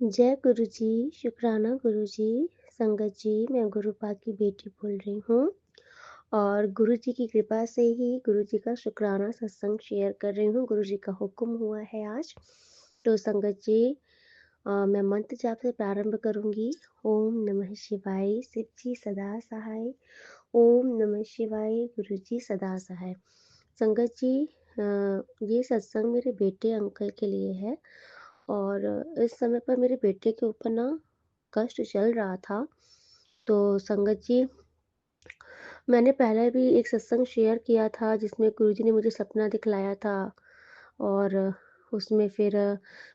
जय गुरु जी, शुक्राना गुरु जी, संगत जी, मैं गुरुपाक की बेटी बोल रही हूँ और गुरु जी की कृपा से ही गुरु जी का शुक्राना सत्संग शेयर कर रही हूँ। गुरु जी का हुक्म हुआ है आज। तो संगत जी, मैं मंत्र जाप से प्रारंभ करूँगी। ओम नमः शिवाय, शिव जी सदा सहाय। ओम नमः शिवाय, गुरु जी सदा सहाय। संगत जी, ये सत्संग मेरे बेटे अंकल के लिए है और इस समय पर मेरे बेटे के ऊपर ना कष्ट चल रहा था। तो संगत जी, मैंने पहले भी एक सत्संग शेयर किया था जिसमें गुरुजी ने मुझे सपना दिखलाया था और उसमें फिर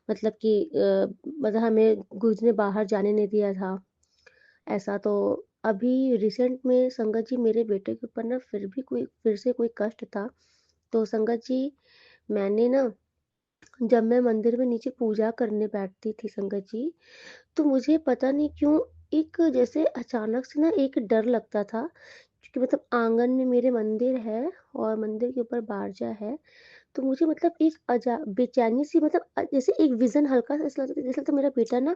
मतलब कि मतलब हमें गुरुजी ने बाहर जाने नहीं दिया था। ऐसा तो अभी रिसेंट में संगत जी मेरे बेटे के ऊपर ना फिर से कोई कष्ट था। तो संगत जी, मैंने ना जब मैं मंदिर में नीचे पूजा करने बैठती थी संगत जी, तो मुझे पता नहीं क्यों एक जैसे अचानक से ना एक डर लगता था, क्योंकि मतलब आंगन में मेरे मंदिर है और मंदिर के ऊपर बारजा है। तो मुझे मतलब एक बेचैनी सी मतलब जैसे एक विजन हल्का सा ऐसा लगता था, जैसे लगता मेरा बेटा ना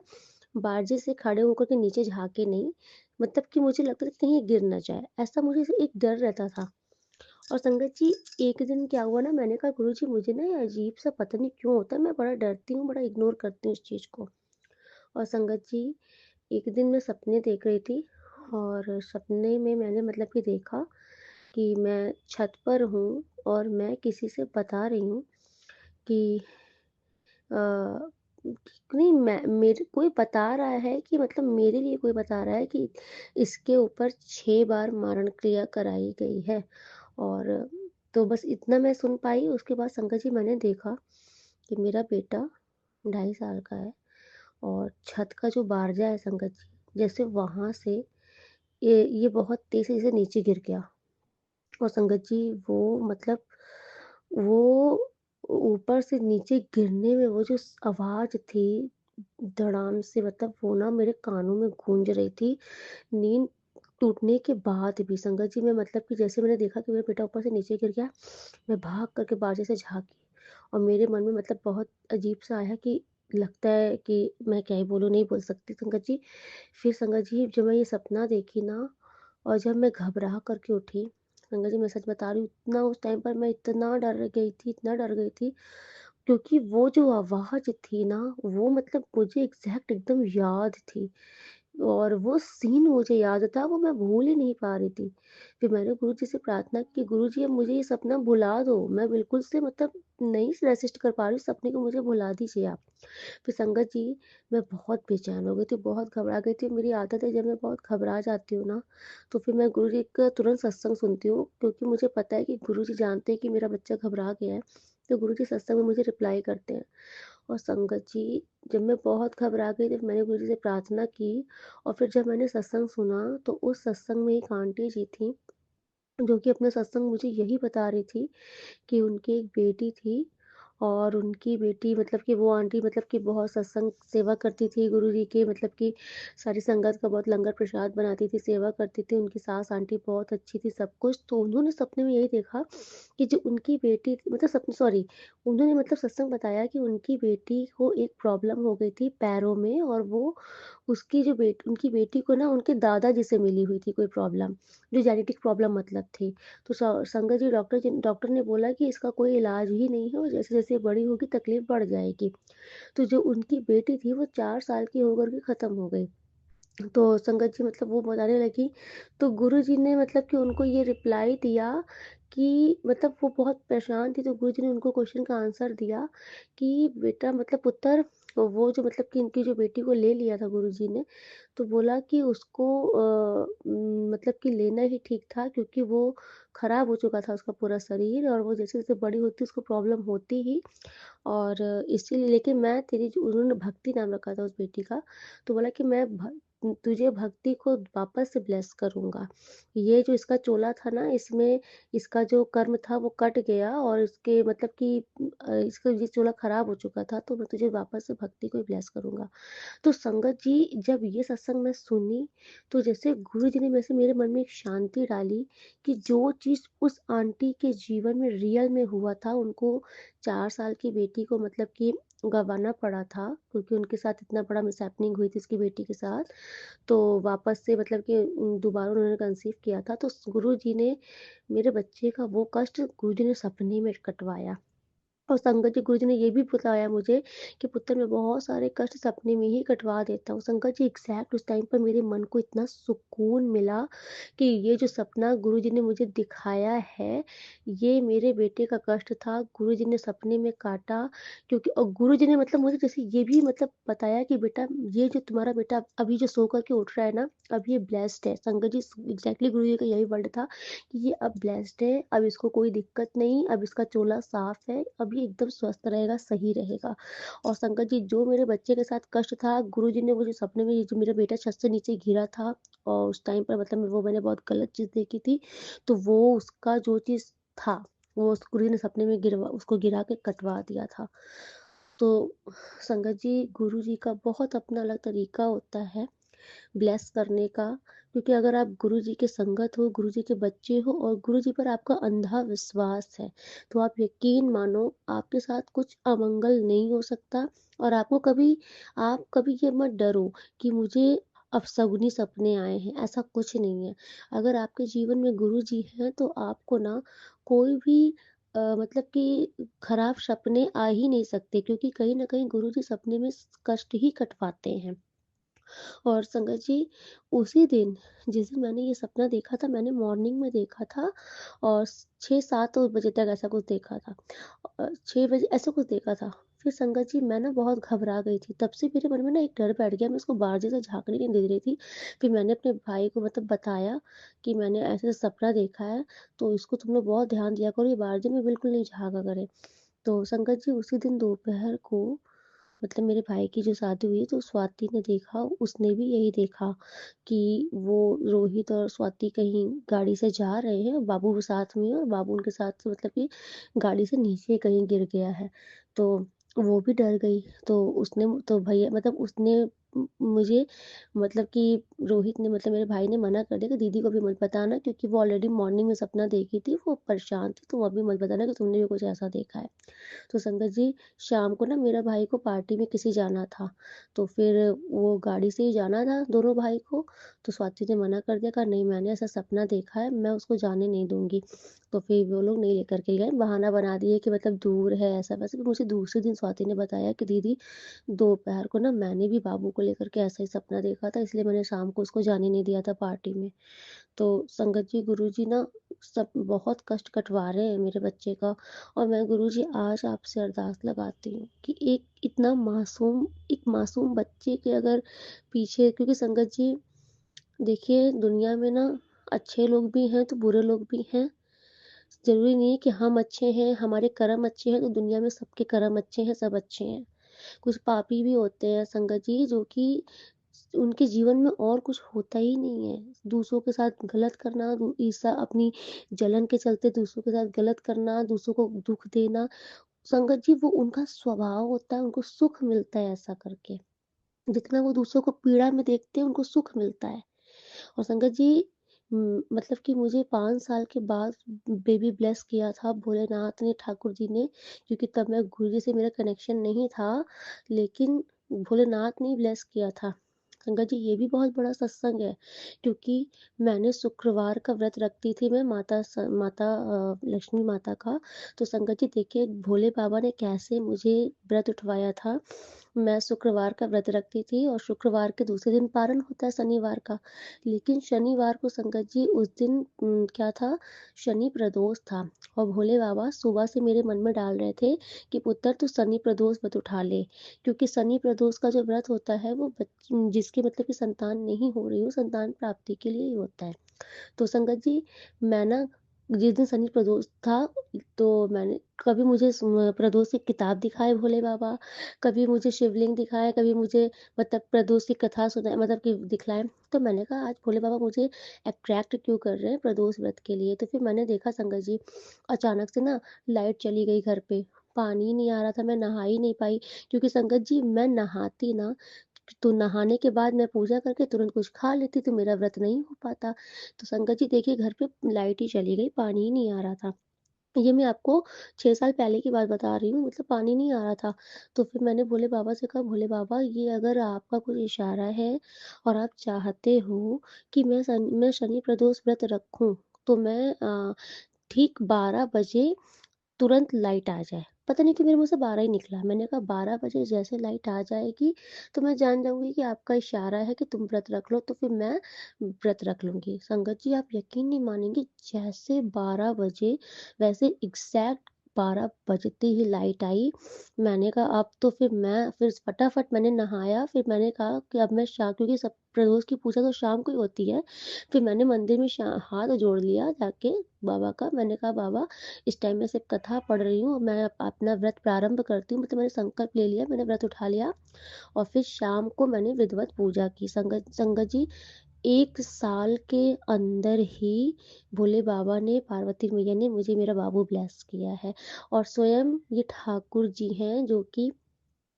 बारजे से खड़े होकर के नीचे झांके नहीं, मतलब कि मुझे लगता था कि कहीं ये गिर ना जाए, ऐसा मुझे एक डर रहता था। और संगत जी, एक दिन क्या हुआ ना, मैंने कहा गुरु जी मुझे ना ये अजीब सा पता नहीं क्यों होता है, मैं बड़ा डरती हूँ, बड़ा इग्नोर करती हूँ इस चीज़ को। और संगत जी, एक दिन मैं सपने देख रही थी और सपने में मैंने मतलब कि देखा कि मैं छत पर हूँ और मैं किसी से बता रही हूँ कि अ, नहीं, मैं मेरे कोई बता रहा है कि मतलब मेरे लिए कोई बता रहा है कि इसके ऊपर 6 बार मारण क्रिया कराई गई है। और तो बस इतना मैं सुन पाई। उसके बाद संगत जी, मैंने देखा कि मेरा बेटा 2.5 साल का है और छत का जो बारजा है संगत जी, जैसे वहाँ से ये बहुत तेज़ी से नीचे गिर गया। और संगत जी, वो मतलब वो ऊपर से नीचे गिरने में वो जो आवाज़ थी धड़ाम से, मतलब वो ना मेरे कानों में गूंज रही थी। नींद टूटने के बाद भी संगत जी, मैं मतलब कि जैसे मैंने देखा कि मेरा बेटा ऊपर से नीचे गिर गया, मैं भाग करके बाजे से झाँकी और मेरे मन में मतलब बहुत अजीब-सा आया कि लगता है कि मैं क्या ही बोलूँ, नहीं बोल सकती संगत जी। फिर संगत जी, जब मैं ये सपना देखी ना और जब मैं घबरा करके उठी, संगत जी मैं सच बता रही हूँ, इतना उस टाइम पर मैं इतना डर गई थी, इतना डर गई थी, क्योंकि वो जो आवाज़ थी ना, वो मतलब मुझे एग्ज़ैक्ट एकदम याद थी। और वो सीन मुझे याद था, वो मैं भूल ही नहीं पा रही थी। फिर मैंने गुरुजी से प्रार्थना की, गुरुजी अब मुझे ये सपना भुला दो, मैं बिल्कुल से मतलब नहीं रेसिस्ट कर पा रही हूँ, सपने को मुझे भुला दीजिए आप। फिर संगत जी, मैं बहुत बेचैन हो गई थी, बहुत घबरा गई थी। मेरी आदत है, जब मैं बहुत घबरा जाती हूँ ना, तो फिर मैं गुरुजी का तुरंत सत्संग सुनती हूँ, क्योंकि मुझे पता है कि गुरुजी जानते हैं कि मेरा बच्चा घबरा गया है, तो गुरुजी सत्संग में मुझे रिप्लाई करते हैं। और संगत जी, जब मैं बहुत घबरा गई तो मैंने गुरुजी से प्रार्थना की और फिर जब मैंने सत्संग सुना, तो उस सत्संग में एक आंटी जी थी, जो कि अपना सत्संग मुझे यही बता रही थी कि उनकी एक बेटी थी और उनकी बेटी मतलब कि वो आंटी मतलब कि बहुत सत्संग सेवा करती थी गुरुजी के, मतलब कि सारी संगत का बहुत लंगर प्रसाद बनाती थी, सेवा करती थी। उनकी सास आंटी बहुत अच्छी थी, सब कुछ। तो उन्होंने सपने में यही देखा कि जो उनकी बेटी मतलब सपने सॉरी उन्होंने मतलब सत्संग बताया कि उनकी बेटी को एक प्रॉब्लम हो गई थी पैरों में और वो उसकी जो उनकी बेटी को ना उनके दादाजी से मिली हुई थी कोई प्रॉब्लम, जो जेनेटिक प्रॉब्लम मतलब थी। तो संगत जी, डॉक्टर ने बोला कि इसका कोई इलाज ही नहीं है और जैसे-जैसे बड़ी होगी तकलीफ बढ़ जाएगी। तो जो उनकी बेटी थी वो 4 साल की होकर के ख़त्म हो गई। तो संगत जी मतलब वो बताने लगी, तो गुरुजी ने मतलब कि उनको ये रिप्लाई दिया कि मतलब वो बहुत परेशान थी, तो गुरुजी ने उनको क्वेश्चन का आंसर दिया कि बेटा मतलब पुत्र, वो जो मतलब कि इनकी जो बेटी को ले लिया था गुरुजी ने, तो बोला कि उसको मतलब कि लेना ही ठीक था, क्योंकि वो खराब हो चुका था उसका पूरा शरीर और वो जैसे-जैसे बड़ी होती उसको प्रॉब्लम होती ही। और इसीलिए लेकिन मैं तेरी जो उन्होंने भक्ति नाम रखा था उस बेटी का, तो बोला कि मैं तुझे भक्ति को वापस से ब्लेस करूँगा। ये जो इसका चोला था ना, इसमें इसका जो कर्म था वो कट गया और इसके मतलब कि इसका ये चोला खराब हो चुका था, तो मैं तुझे वापस से भक्ति को ही ब्लेस करूँगा। तो संगत जी, जब ये सत्संग मैं सुनी, तो जैसे गुरुजी ने वैसे मेरे मन में एक शांति डाली कि जो चीज़ उस आंटी के जीवन में रियल में हुआ था, उनको 4 साल की बेटी को मतलब कि गँवाना पड़ा था, क्योंकि उनके साथ इतना बड़ा मिसहैपनिंग हुई थी उसकी बेटी के साथ। तो वापस से मतलब कि दोबारा उन्होंने कंसीव किया था, तो गुरुजी ने मेरे बच्चे का वो कष्ट गुरुजी ने सपने में कटवाया। और संगत जी गुरुजी ने ये भी बताया मुझे कि पुत्र मैं बहुत सारे कष्ट सपने में ही कटवा देता हूँ। संगत जी एग्ज़ैक्ट उस टाइम पर मेरे मन को इतना सुकून मिला कि ये जो सपना गुरुजी ने मुझे दिखाया है, ये मेरे बेटे का कष्ट था। गुरुजी ने सपने में काटा, क्योंकि और गुरुजी ने मतलब मुझे जैसे ये भी मतलब बताया कि बेटा ये जो तुम्हारा बेटा अभी जो सो कर के उठ रहा है ना, अब ये ब्लेस्ड है। संगत जी एग्ज़ैक्टली गुरुजी का यही वर्ड था कि ये अब ब्लेस्ड है, अब इसको कोई दिक्कत नहीं, अब इसका चोला साफ है, अब ये एकदम स्वस्थ रहेगा, सही रहेगा। और संगत जी जो मेरे बच्चे के साथ कष्ट था, गुरुजी ने मुझे सपने में ये जो मेरा बेटा छत से नीचे गिरा था और उस टाइम पर मतलब वो मैंने बहुत गलत चीज़ देखी थी, तो वो उसका जो चीज़ था, वो उस गुरुजी ने सपने में गिरवा उसको गिरा के कटवा दिया था। तो संगत जी गुरुजी का बहुत अपना अलग तरीका होता है ब्लेस करने का, क्योंकि अगर आप गुरुजी के संगत हो, गुरुजी के बच्चे हो और गुरुजी पर आपका अंधा विश्वास है, तो आप यकीन मानो आपके साथ कुछ अमंगल नहीं हो सकता। और आप कभी ये मत डरो कि मुझे अपशगुनी सपने आए हैं, ऐसा कुछ नहीं है। अगर आपके जीवन में गुरुजी हैं तो आपको ना कोई भी मतलब कि खराब सपने आ ही नहीं सकते, क्योंकि कहीं न कहीं गुरुजी सपने में कष्ट ही कटवाते हैं। और संगत जी उसी दिन जिस दिन मैंने ये सपना देखा था, मैंने मॉर्निंग में देखा था और 6-7 बजे तक ऐसा कुछ देखा था। 6 बजे ऐसा कुछ देखा था। फिर संगत जी मैं ना बहुत घबरा गई थी। तब से मेरे मन में ना एक डर बैठ गया, मैं उसको बाहर जैसे झाँकने नहीं दे रही थी। फिर मैंने अपने भाई को मतलब बताया कि मैंने ऐसे सपना देखा है, तो इसको तुम लोग बहुत ध्यान दिया करो, ये बाहर में बिल्कुल नहीं झाँका करे। तो संगत जी उसी दिन दोपहर को मतलब मेरे भाई की जो शादी हुई तो स्वाति ने देखा, उसने भी यही देखा कि वो रोहित और स्वाति कहीं गाड़ी से जा रहे हैं, बाबू भी साथ में है और बाबू उनके साथ मतलब कि गाड़ी से नीचे कहीं गिर गया है। तो वो भी डर गई, तो उसने तो भैया मतलब उसने मुझे मतलब कि रोहित ने मतलब मेरे भाई ने मना कर दिया कि दीदी को भी मत बताना, क्योंकि वो ऑलरेडी मॉर्निंग में सपना देखी थी, वो परेशान थी, तो वो अभी मत बताना कि तुमने भी कुछ ऐसा देखा है। तो संगत जी शाम को ना मेरा भाई को पार्टी में किसी जाना था, तो फिर वो गाड़ी से ही जाना था दोनों भाई को। तो स्वाति ने मना कर दिया, कहा नहीं मैंने ऐसा सपना देखा है, मैं उसको जाने नहीं दूंगी। तो फिर वो लोग नहीं लेकर के गए, बहाना बना दिए कि मतलब दूर है ऐसा वैसा। फिर मुझे दूसरे दिन स्वाति ने बताया कि दीदी दोपहर को ना मैंने भी बाबू को लेकर के ऐसा ही सपना देखा था, इसलिए मैंने शाम को उसको जाने नहीं दिया था पार्टी में। तो संगत जी गुरुजी ना सब बहुत कष्ट कटवा रहे हैं मेरे बच्चे का। और मैं गुरुजी आज आपसे अरदास लगाती हूँ कि एक मासूम बच्चे के अगर पीछे, क्योंकि संगत जी देखिए दुनिया में ना अच्छे लोग भी हैं तो बुरे लोग भी हैं। जरूरी नहीं है कि हम अच्छे हैं, हमारे कर्म अच्छे हैं तो दुनिया में सबके कर्म अच्छे हैं, सब अच्छे हैं। कुछ पापी भी होते हैं संगत जी, जो कि उनके जीवन में और कुछ होता ही नहीं है। दूसरों के साथ गलत करना, ईर्ष्या अपनी जलन के चलते दूसरों के साथ गलत करना, दूसरों को दुख देना, संगत जी वो उनका स्वभाव होता है, उनको सुख मिलता है ऐसा करके। जितना वो दूसरों को पीड़ा में देखते हैं उनको सुख मिलता है। और संगत जी मतलब कि मुझे 5 साल के बाद बेबी ब्लेस किया था भोलेनाथ ने, ठाकुर जी ने, क्योंकि तब मैं गुरु जी से मेरा कनेक्शन नहीं था, लेकिन भोलेनाथ ने ही ब्लेस किया था। संगत जी ये भी बहुत बड़ा सत्संग है, क्योंकि मैंने शुक्रवार का व्रत रखती थी मैं माता लक्ष्मी माता का। तो संगत जी देखिए भोले बाबा ने कैसे मुझे व्रत उठवाया था। मैं शुक्रवार का व्रत रखती थी और शुक्रवार के दूसरे दिन पारण होता है शनिवार का। लेकिन शनिवार को संगत जी उस दिन क्या था, शनि प्रदोष था। और भोले बाबा सुबह से मेरे मन में डाल रहे थे कि पुत्र तू शनि प्रदोष व्रत उठा ले, क्योंकि शनि प्रदोष का जो व्रत होता है वो जिसके मतलब कि संतान नहीं हो रही हो, संतान प्राप्ति के लिए ही होता है। तो संगत जी मैं ना जिस दिन शनि प्रदोष था, तो मैंने कभी मुझे प्रदोष की किताब दिखाए भोले बाबा, कभी मुझे शिवलिंग दिखाए, कभी मुझे मतलब प्रदोष की कथा सुनाए, मतलब कि दिखलाए। तो मैंने कहा आज भोले बाबा मुझे अट्रैक्ट क्यों कर रहे हैं प्रदोष व्रत के लिए। तो फिर मैंने देखा संगत जी अचानक से ना लाइट चली गई घर पे, पानी ही नहीं आ रहा था, मैं नहा ही नहीं पाई, क्योंकि संगत जी मैं नहाती ना तो नहाने के बाद मैं पूजा करके तुरंत कुछ खा लेती तो मेरा व्रत नहीं हो पाता। तो संगत जी देखिए घर पे लाइट ही चली गई, पानी ही नहीं आ रहा था। ये मैं आपको 6 साल पहले की बात बता रही हूँ, मतलब पानी नहीं आ रहा था। तो फिर मैंने भोले बाबा से कहा, भोले बाबा ये अगर आपका कोई इशारा है और आप चाहते हो कि मैं शनि प्रदोष व्रत रखूँ, तो मैं ठीक 12 बजे तुरंत लाइट आ जाए। पता नहीं क्यों मेरे मुँह से 12 ही निकला। मैंने कहा 12 बजे जैसे लाइट आ जाएगी, तो मैं जान जाऊँगी कि आपका इशारा है कि तुम व्रत रख लो, तो फिर मैं व्रत रख लूँगी। संगत जी, आप यकीन नहीं मानेंगी, जैसे 12 बजे वैसे एग्ज़ैक्ट 12 बजते ही लाइट आई। मैंने कहा अब तो फिर फटाफट मैंने नहाया, फिर मैंने कहा कि अब मैं क्योंकि सब प्रदोष की पूजा तो शाम को ही होती है। फिर मैंने मंदिर में हाथ जोड़ लिया जाके बाबा का। मैंने कहा बाबा, इस टाइम मैं सिर्फ कथा पढ़ रही हूँ, मैं अपना व्रत प्रारंभ करती हूँ। मतलब मैंने संकल्प ले लिया, मैंने व्रत उठा लिया और फिर शाम को मैंने विधिवत पूजा की। संगत संगत जी, 1 साल के अंदर ही भोले बाबा ने, पार्वती मैया ने मुझे मेरा बाबू ब्लेस किया है। और स्वयं ये ठाकुर जी हैं जो कि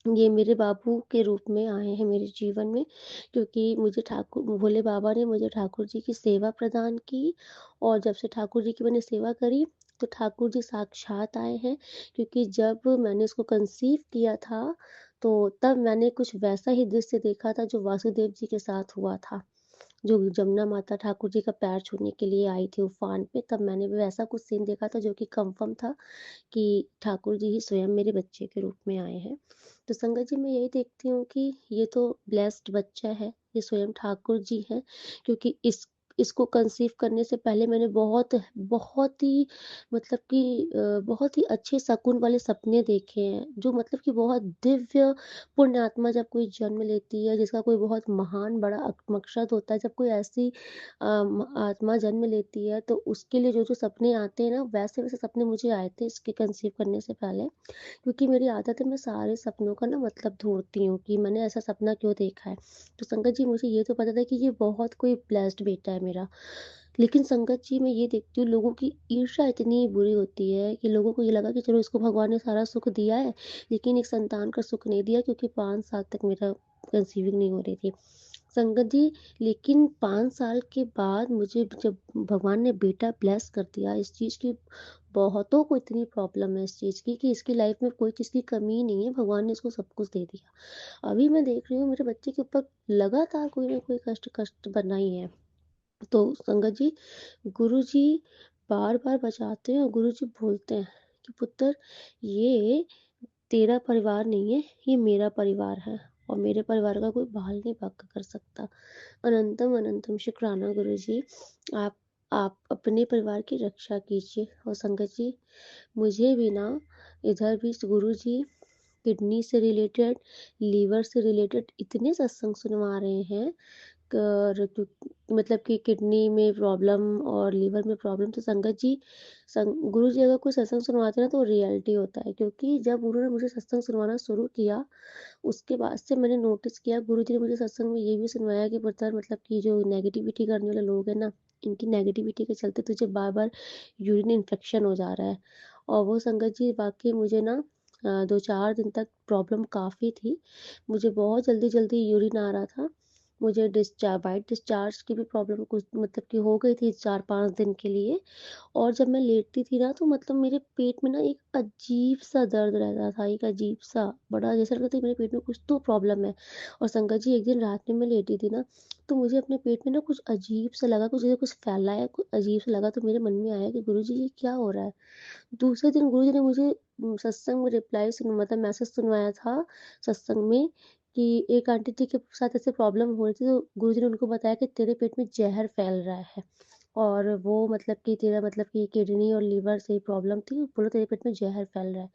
ये मेरे बाबू के रूप में आए हैं मेरे जीवन में, क्योंकि मुझे ठाकुर भोले बाबा ने मुझे ठाकुर जी की सेवा प्रदान की। और जब से ठाकुर जी की मैंने सेवा करी, तो ठाकुर जी साक्षात आए हैं। क्योंकि जब मैंने उसको कंसीव किया था, तो तब मैंने कुछ वैसा ही दृश्य देखा था जो वासुदेव जी के साथ हुआ था। जो जमुना माता ठाकुर जी का पैर छूने के लिए आई थी उफान पे, तब मैंने भी वैसा कुछ सीन देखा था जो कि कंफर्म था कि ठाकुर जी ही स्वयं मेरे बच्चे के रूप में आए हैं। तो संगत जी, मैं यही देखती हूँ कि ये तो ब्लेस्ड बच्चा है, ये स्वयं ठाकुर जी हैं। क्योंकि इसको कंसीव करने से पहले मैंने बहुत बहुत ही मतलब कि बहुत ही अच्छे शकुन वाले सपने देखे हैं, जो मतलब कि बहुत दिव्य पुण्य आत्मा जब कोई जन्म लेती है, जिसका कोई बहुत महान बड़ा मकसद होता है, जब कोई ऐसी आत्मा जन्म लेती है, तो उसके लिए जो जो सपने आते हैं ना, वैसे वैसे सपने मुझे आए थे इसके कंसीव करने से पहले। क्योंकि मेरी आदत है, मैं सारे सपनों का ना मतलब ढूंढती हूँ कि मैंने ऐसा सपना क्यों देखा है। तो संगत जी, मुझे ये तो पता था कि ये बहुत कोई ब्लेस्ड बेटा है मेरा। लेकिन संगत जी, मैं ये देखती हूँ लोगों की ईर्ष्या इतनी बुरी होती है कि लोगों को ये लगा कि चलो इसको भगवान ने सारा सुख दिया है, लेकिन एक संतान का सुख नहीं दिया, क्योंकि 5 साल तक मेरा कंसीविंग नहीं हो रही थी। संगत जी, लेकिन 5 साल के बाद मुझे जब भगवान ने बेटा ब्लेस कर दिया, इस चीज़ की बहुतों को इतनी प्रॉब्लम है इस चीज़ की कि इसकी लाइफ में कोई चीज़ की कमी नहीं है, भगवान ने इसको सब कुछ दे दिया। अभी मैं देख रही हूँ मेरे बच्चे के ऊपर लगातार कोई ना कोई कष्ट कष्ट बना ही है। तो संगत जी, गुरुजी बार-बार बचाते हैं और गुरुजी बोलते हैं कि पुत्र, ये तेरा परिवार नहीं है, ये मेरा परिवार है और मेरे परिवार का कोई बाल नहीं बांका कर सकता। अनंतम अनंतम शुक्राना गुरुजी। आप आप अपने परिवार की रक्षा कीजिए। और संगत जी, मुझे भी ना इधर भी गुरुजी किडनी से रिलेटेड, लीवर से रिलेटेड इतने सत्संग सुनवा रहे हैं। मतलब कि किडनी में प्रॉब्लम और लीवर में प्रॉब्लम, तो संगत जी, गुरु जी अगर कोई सत्संग सुनवाते हैं ना, तो रियलिटी होता है। क्योंकि जब उन्होंने मुझे सत्संग सुनवाना शुरू किया, उसके बाद से मैंने नोटिस किया, गुरु जी ने मुझे सत्संग में ये भी सुनवाया कि पुत्र, मतलब कि जो नेगेटिविटी करने वाले लोग हैं ना, इनकी नेगेटिविटी के चलते तुझे बार बार यूरिन इन्फेक्शन हो जा रहा है। और वो संगत जी, वाकई मुझे ना 2-4 दिन तक प्रॉब्लम काफ़ी थी। मुझे बहुत जल्दी जल्दी यूरिन आ रहा था। मुझे वाइट डिस्चार्ज की भी प्रॉब्लम कुछ मतलब कि हो गई थी 4-5 दिन के लिए। और जब मैं लेटती थी ना, तो मतलब मेरे पेट में ना एक अजीब सा दर्द रहता था, एक अजीब सा बड़ा, जैसा लगता था मेरे पेट में कुछ तो प्रॉब्लम है। और संगत जी, एक दिन रात में मैं लेटी थी ना, तो मुझे अपने पेट में ना कुछ अजीब सा लगा, कुछ जैसे कुछ फैला है, कुछ अजीब सा लगा। तो मेरे मन में आया कि गुरु जी, ये क्या हो रहा है। दूसरे दिन गुरु जी ने मुझे सत्संग में रिप्लाई सुन मतलब मैसेज सुनवाया था सत्संग में, कि एक आंटी जी के साथ ऐसे प्रॉब्लम हो रही थी, तो गुरु जी ने उनको बताया कि तेरे पेट में जहर फैल रहा है। और वो मतलब कि तेरा मतलब कि किडनी और लीवर से प्रॉब्लम थी, बोलो तेरे पेट में जहर फैल रहा है।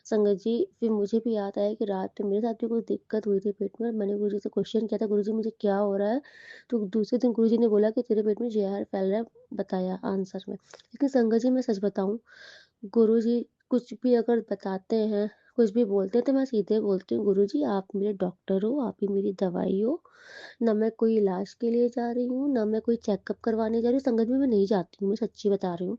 संगत जी, फिर मुझे भी याद आया कि रात में मेरे साथ भी कुछ दिक्कत हुई थी पेट में। मैंने गुरु जी से क्वेश्चन किया था, गुरु जी मुझे क्या हो रहा है। तो दूसरे दिन गुरु जी ने बोला कि तेरे पेट में जहर फैल रहा है, बताया आंसर में। लेकिन संगत जी, मैं सच बताऊं, गुरुजी कुछ भी अगर बताते हैं, कुछ भी बोलते हैं, तो मैं सीधे बोलती हूँ, गुरुजी आप मेरे डॉक्टर हो, आप ही मेरी दवाई हो। ना मैं कोई इलाज के लिए जा रही हूँ, ना मैं कोई चेकअप करवाने जा रही हूँ। संगत में मैं नहीं जाती हूँ, मैं सच्ची बता रही हूँ।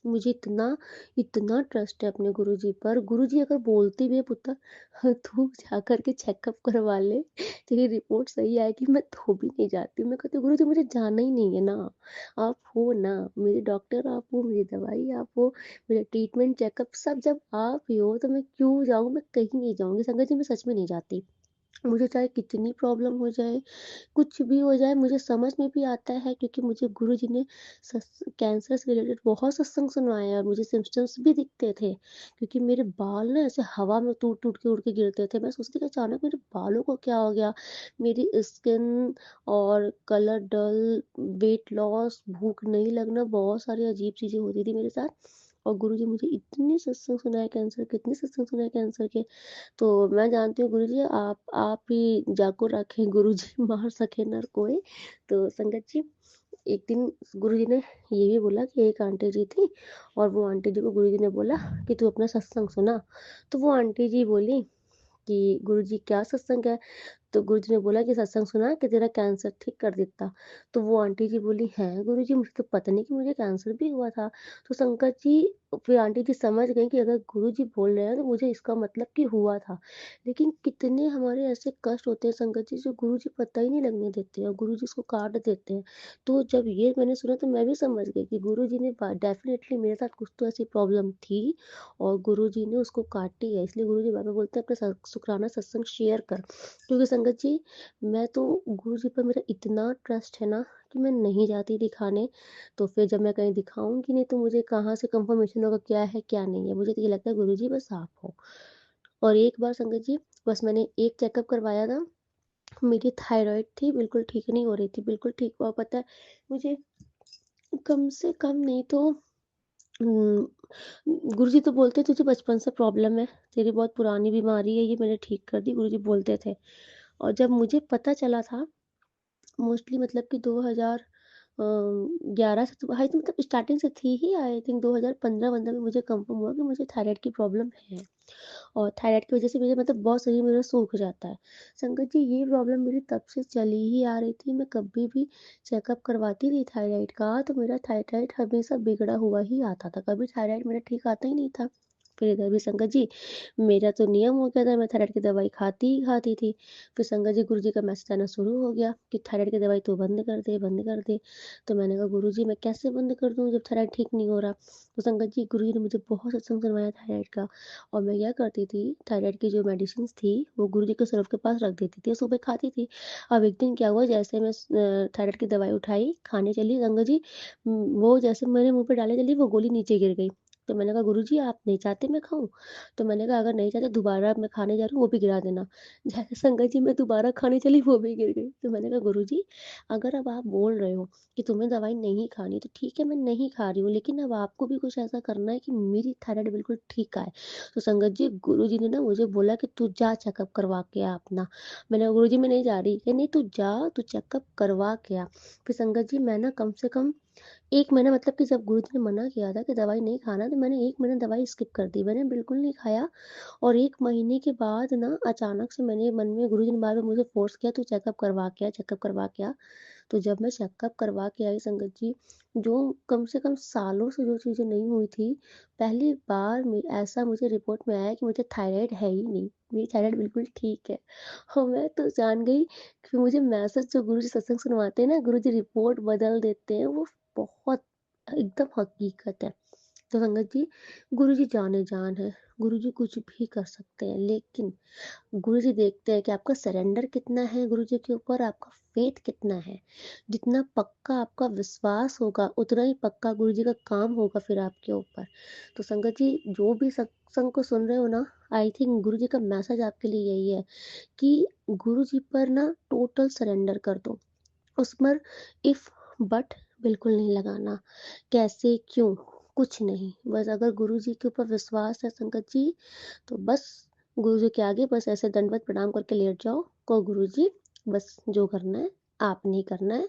मुझे इतना इतना ट्रस्ट है अपने गुरुजी पर। गुरुजी अगर बोलते भी है पुत्र तू जाकर के चेकअप करवा ले, तेरी रिपोर्ट सही आएगी, मैं तो भी नहीं जाती हूँ। मैं कहती हूँ गुरुजी मुझे जाना ही नहीं है ना, आप हो ना मेरे डॉक्टर, आप हो मेरी दवाई, आप हो मेरा ट्रीटमेंट चेकअप सब। जब आप ही हो तो मैं क्यों जाऊँ, मैं कहीं नहीं जाऊंगी संगत जी, मैं सच में नहीं जाती। मुझे चाहे कितनी प्रॉब्लम हो जाए, कुछ भी हो जाए, मुझे समझ में भी आता है क्योंकि मुझे गुरुजी ने कैंसर से रिलेटेड बहुत सत्संग सुनवाए और मुझे सिम्टम्स भी दिखते थे क्योंकि मेरे बाल ना ऐसे हवा में टूट टूट के उड़ के गिरते थे। मैं सोचती कि अचानक मेरे बालों को क्या हो गया, मेरी स्किन और कलर डल, वेट लॉस, भूख नहीं लगना, बहुत सारी अजीब चीजें होती थी मेरे साथ। और गुरुजी मुझे इतने सत्संग सुनाए कैंसर के, इतने सत्संग सुनाए कैंसर के। तो मैं जानती हूँ गुरुजी, आप ही जाको रखे गुरुजी मार सके नर कोई। तो संगत जी, एक दिन गुरुजी ने ये भी बोला कि एक आंटी जी थी और वो आंटी जी को गुरुजी ने बोला कि तू अपना सत्संग सुना। तो वो आंटी जी बोली कि गुरुजी क्या सत्संग है। तो गुरुजी ने बोला कि सत्संग सुना कि तेरा कैंसर ठीक कर देता। तो वो आंटी जी बोली, हैं गुरुजी, मुझे तो पता नहीं कि मुझे कैंसर भी हुआ था। तो संकट जी, फिर आंटी जी समझ गई कि अगर गुरुजी बोल रहे हैं तो मुझे इसका मतलब कि हुआ था। लेकिन कितने हमारे ऐसे कष्ट होते हैं संकट जी जो गुरुजी पता ही नहीं लगने देते हैं और गुरुजी इसको काट देते हैं। तो जब ये मैंने सुना तो मैं भी समझ गई कि गुरुजी ने डेफिनेटली मेरे साथ कुछ तो ऐसी प्रॉब्लम थी और गुरुजी ने उसको काटी है। इसलिए गुरुजी बार बार बोलते हैं अपना शुक्राना सत्संग शेयर कर। क्योंकि संगत जी, मैं तो गुरुजी पर मेरा इतना ट्रस्ट है ना कि मैं नहीं जाती दिखाने। तो फिर जब मैं कहीं दिखाऊंगी नहीं तो मुझे कहाँ से कंफर्मेशन होगा क्या है क्या नहीं है। मुझे तो ये लगता है गुरुजी बस आप हो। और एक बार संगत जी, बस मैंने एक चेकअप करवाया था, मेरी थायराइड थी बिल्कुल ठीक नहीं हो रही थी, बिल्कुल ठीक हुआ पता है मुझे, कम से कम नहीं तो गुरुजी तो बोलते तुझे बचपन से प्रॉब्लम है, तेरी बहुत पुरानी बीमारी है, ये मैंने ठीक कर दी, गुरुजी बोलते थे। और जब मुझे पता चला था, मोस्टली मतलब कि 2011 से तो हाई, तो मतलब स्टार्टिंग से थी ही, आई थिंक 2015 में मुझे कंफर्म हुआ कि मुझे थायराइड की प्रॉब्लम है। और थायराइड की वजह से मुझे मतलब बहुत शरीर मेरा सूख जाता है। संगत जी, ये प्रॉब्लम मेरी तब से चली ही आ रही थी। मैं कभी भी चेकअप करवाती थी थायराइड का तो मेरा थायराइड हमेशा बिगड़ा हुआ ही आता था, कभी थायराइड मेरा ठीक आता ही नहीं था। फिर इधर भी संगत जी, मेरा तो नियम हो गया था, मैं थायराइड की दवाई खाती ही खाती थी। फिर संगत जी, गुरु जी का मैसेज आना शुरू हो गया कि थायराइड की दवाई तो बंद कर दे, बंद कर दे। तो मैंने कहा गुरु जी मैं कैसे बंद कर दूँ जब थायराइड ठीक नहीं हो रहा। तो संगत जी, गुरु जी ने मुझे बहुत सत्संग करवाया थायराइड का। और मैं क्या करती थी, थायराइड की जो मेडिसिन थी वो गुरुजी के सर के पास रख देती थी और सुबह खाती थी। अब एक दिन क्या हुआ, जैसे मैं थायराइड की दवाई उठाई खाने चली गंगा जी, वो जैसे मेरे मुंह पे डाले चली वो गोली नीचे गिर गई। तो मैंने कहा गुरुजी आप नहीं चाहते मैं खाऊं। तो मैंने कहा अगर नहीं चाहते दोबारा मैं खाने जा रही हूँ वो भी गिरा देना। जैसे संगत जी मैं दोबारा खाने चली वो भी गिर गई। तो मैंने कहा गुरुजी, अगर अब आप बोल रहे हो कि तुम्हें दवाई नहीं खानी तो ठीक है मैं नहीं खा रही हूँ, लेकिन अब आपको भी कुछ ऐसा करना है कि मेरी थायराइड बिल्कुल ठीक आए। तो संगत जी, गुरुजी ने ना मुझे बोला कि तू जा चेकअप करवा के आ अपना। मैंने कहा गुरुजी मैं नहीं जा रही। कहे नहीं तू जा, तू चेकअप करवा के आ। फिर संगत जी, मैं ना कम से कम 1 महीना, मतलब कि जब गुरुजी ने मना किया था कि दवाई नहीं खाना तो मैंने 1 महीना दवाई स्किप कर दी, मैंने बिल्कुल नहीं खाया। और 1 महीने के बाद ना अचानक से मैंने मन में, गुरुजी ने बार बार मुझे फोर्स किया तू चेकअप करवा के आ, चेकअप करवा के आ। तो जब मैं चेकअप करवा के आई संगत जी, जो कम से कम सालों से जो चीज़ें नहीं हुई थी, पहली बार ऐसा मुझे रिपोर्ट में आया कि मुझे थायराइड है ही नहीं, मेरी थायराइड बिल्कुल ठीक है। और मैं तो जान गई कि मुझे मैसेज जो गुरु जी सत्संग सुनवाते हैं ना, गुरु जी रिपोर्ट बदल देते हैं, वो बहुत एकदम हकीकत है। तो संगत जी, गुरु जी जाने जान है, गुरु जी कुछ भी कर सकते हैं, लेकिन गुरुजी देखते हैं कि आपका सरेंडर कितना है गुरुजी के ऊपर, आपका फेथ कितना है। जितना पक्का आपका विश्वास होगा उतना ही पक्का गुरुजी का काम होगा फिर आपके ऊपर। तो संगत जी, जो भी सत्संग को सुन रहे हो ना, आई थिंक गुरुजी का मैसेज आपके लिए यही है कि गुरुजी पर ना टोटल सरेंडर कर दो। उस पर इफ बट बिल्कुल नहीं लगाना, कैसे क्यों कुछ नहीं, बस अगर गुरुजी के ऊपर विश्वास है संगत जी, तो बस गुरुजी के आगे बस ऐसे दंडवत प्रणाम करके लेट जाओ, को गुरुजी बस जो करना है आप नहीं करना है,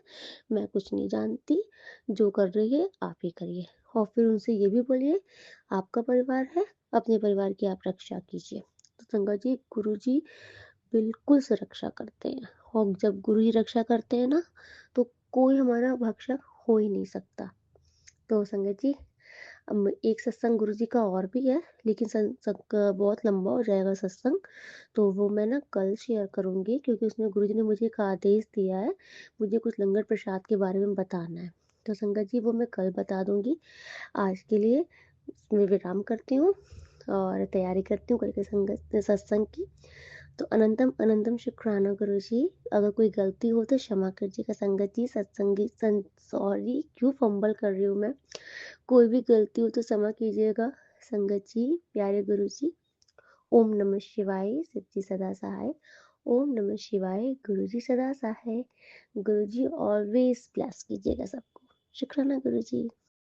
मैं कुछ नहीं जानती, जो कर रही है आप ही करिए। और फिर उनसे ये भी बोलिए आपका परिवार है, अपने परिवार की आप रक्षा कीजिए। तो संगत जी, गुरुजी बिल्कुल से रक्षा करते हैं। और जब गुरुजी रक्षा करते हैं ना, तो कोई हमारा भक्षक हो ही नहीं सकता। तो संगत जी, एक सत्संग गुरुजी का और भी है, लेकिन बहुत लंबा हो जाएगा सत्संग, तो वो मैं ना कल शेयर करूँगी, क्योंकि उसमें गुरुजी ने मुझे एक आदेश दिया है, मुझे कुछ लंगर प्रसाद के बारे में बताना है। तो संगत जी वो मैं कल बता दूँगी। आज के लिए मैं विराम करती हूँ और तैयारी करती हूँ कल के संगत सत्संग की। तो अनंतम अनंतम शुक्राना गुरुजी। अगर कोई गलती हो तो क्षमा कीजिएगा संगत जी। सॉरी, क्यों फंबल कर रही हूँ मैं। कोई भी गलती हो तो क्षमा कीजिएगा संगत जी, प्यारे गुरुजी। ओम नमः शिवाय, शिव जी सदा सहाय। ओम नमः शिवाय, गुरुजी सदा सहाय। गुरुजी ऑलवेज ब्लेस कीजिएगा सबको। शुक्राना गुरुजी।